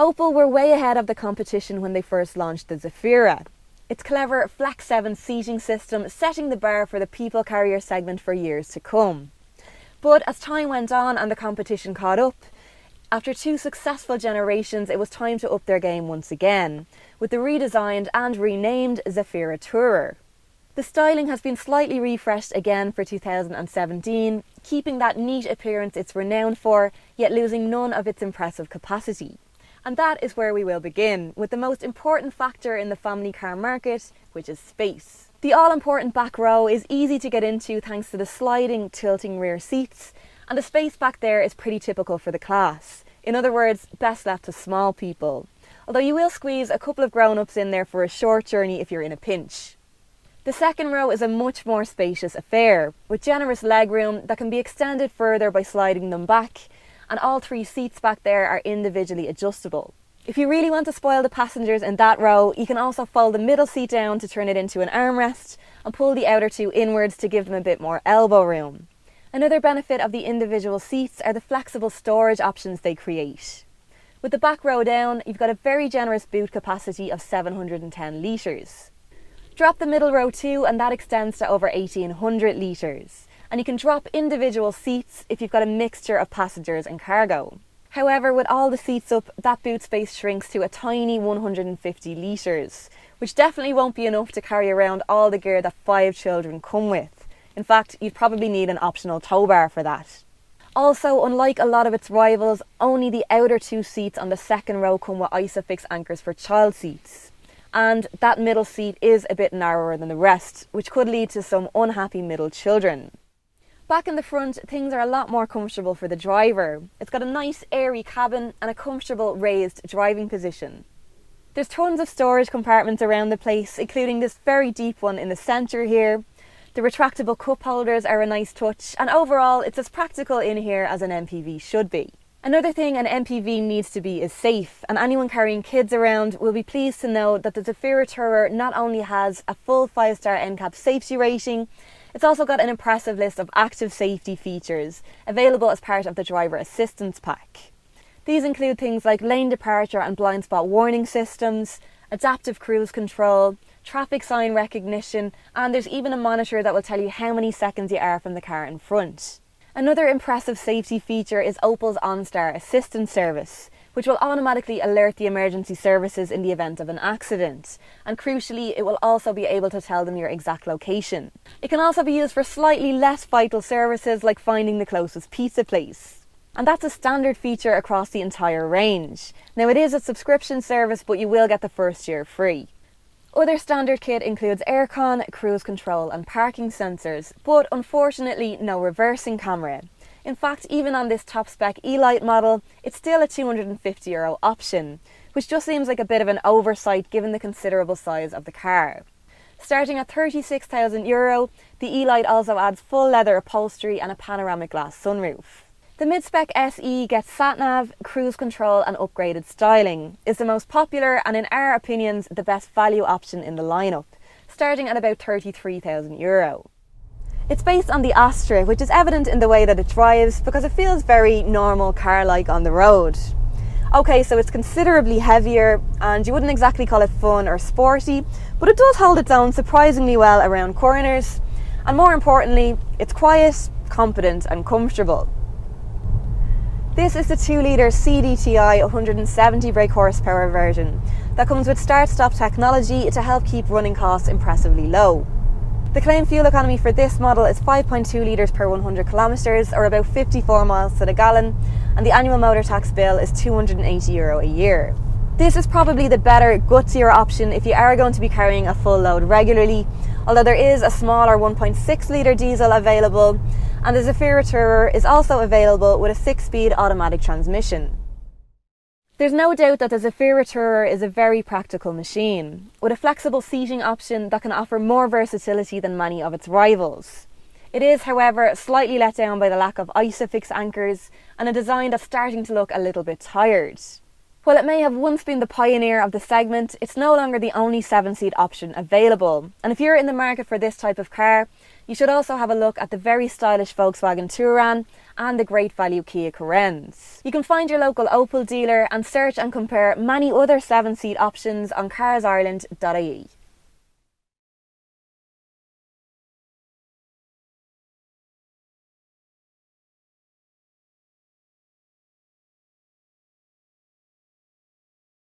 Opel were way ahead of the competition when they first launched the Zafira. Its clever Flex 7 seating system setting the bar for the people carrier segment for years to come. But as time went on and the competition caught up, after 2 successful generations it was time to up their game once again, with the redesigned and renamed Zafira Tourer. The styling has been slightly refreshed again for 2017, keeping that neat appearance it's renowned for, yet losing none of its impressive capacity. And that is where we will begin, with the most important factor in the family car market, which is space. The all-important back row is easy to get into thanks to the sliding, tilting rear seats, and the space back there is pretty typical for the class. In other words, best left to small people. Although you will squeeze a couple of grown-ups in there for a short journey if you're in a pinch. The second row is a much more spacious affair, with generous legroom that can be extended further by sliding them back, and all 3 seats back there are individually adjustable. If you really want to spoil the passengers in that row, you can also fold the middle seat down to turn it into an armrest and pull the outer 2 inwards to give them a bit more elbow room. Another benefit of the individual seats are the flexible storage options they create. With the back row down, you've got a very generous boot capacity of 710 litres. Drop the middle row too and that extends to over 1800 litres. And you can drop individual seats if you've got a mixture of passengers and cargo. However, with all the seats up, that boot space shrinks to a tiny 150 litres, which definitely won't be enough to carry around all the gear that 5 children come with. In fact, you'd probably need an optional tow bar for that. Also, unlike a lot of its rivals, only the outer 2 seats on the second row come with Isofix anchors for child seats. And that middle seat is a bit narrower than the rest, which could lead to some unhappy middle children. Back in the front, things are a lot more comfortable for the driver. It's got a nice airy cabin and a comfortable raised driving position. There's tons of storage compartments around the place, including this very deep one in the centre here. The retractable cup holders are a nice touch, and overall it's as practical in here as an MPV should be. Another thing an MPV needs to be is safe, and anyone carrying kids around will be pleased to know that the Zafira Tourer not only has a full 5-star NCAP safety rating, it's also got an impressive list of active safety features available as part of the driver assistance pack. These include things like lane departure and blind spot warning systems, adaptive cruise control, traffic sign recognition, and there's even a monitor that will tell you how many seconds you are from the car in front. Another impressive safety feature is Opel's OnStar assistance service, which will automatically alert the emergency services in the event of an accident. And crucially, it will also be able to tell them your exact location. It can also be used for slightly less vital services like finding the closest pizza place. And that's a standard feature across the entire range. Now it is a subscription service, but you will get the first year free. Other standard kit includes aircon, cruise control and parking sensors, but unfortunately no reversing camera. In fact, even on this top spec E-Lite model, it's still a €250 option, which just seems like a bit of an oversight given the considerable size of the car. Starting at €36,000, the E-Lite also adds full leather upholstery and a panoramic glass sunroof. The mid-spec SE gets sat-nav, cruise control and upgraded styling, is the most popular and in our opinions the best value option in the lineup, starting at about €33,000. It's based on the Astra, which is evident in the way that it drives because it feels very normal car-like on the road. Okay, so it's considerably heavier and you wouldn't exactly call it fun or sporty, but it does hold its own surprisingly well around corners, and more importantly, it's quiet, competent and comfortable. This is the 2-litre CDTI 170 brake horsepower version that comes with start-stop technology to help keep running costs impressively low. The claimed fuel economy for this model is 5.2 litres per 100 kilometres, or about 54 miles to the gallon, and the annual motor tax bill is €280 a year. This is probably the better, gutsier option if you are going to be carrying a full load regularly, although there is a smaller 1.6 litre diesel available, and the Zafira Tourer is also available with a 6-speed automatic transmission. There's no doubt that the Zafira Tourer is a very practical machine, with a flexible seating option that can offer more versatility than many of its rivals. It is, however, slightly let down by the lack of Isofix anchors and a design that's starting to look a little bit tired. While it may have once been the pioneer of the segment, it's no longer the only 7-seat option available. And if you're in the market for this type of car, you should also have a look at the very stylish Volkswagen Touran and the great value Kia Carens. You can find your local Opel dealer and search and compare many other 7-seat options on CarsIreland.ie.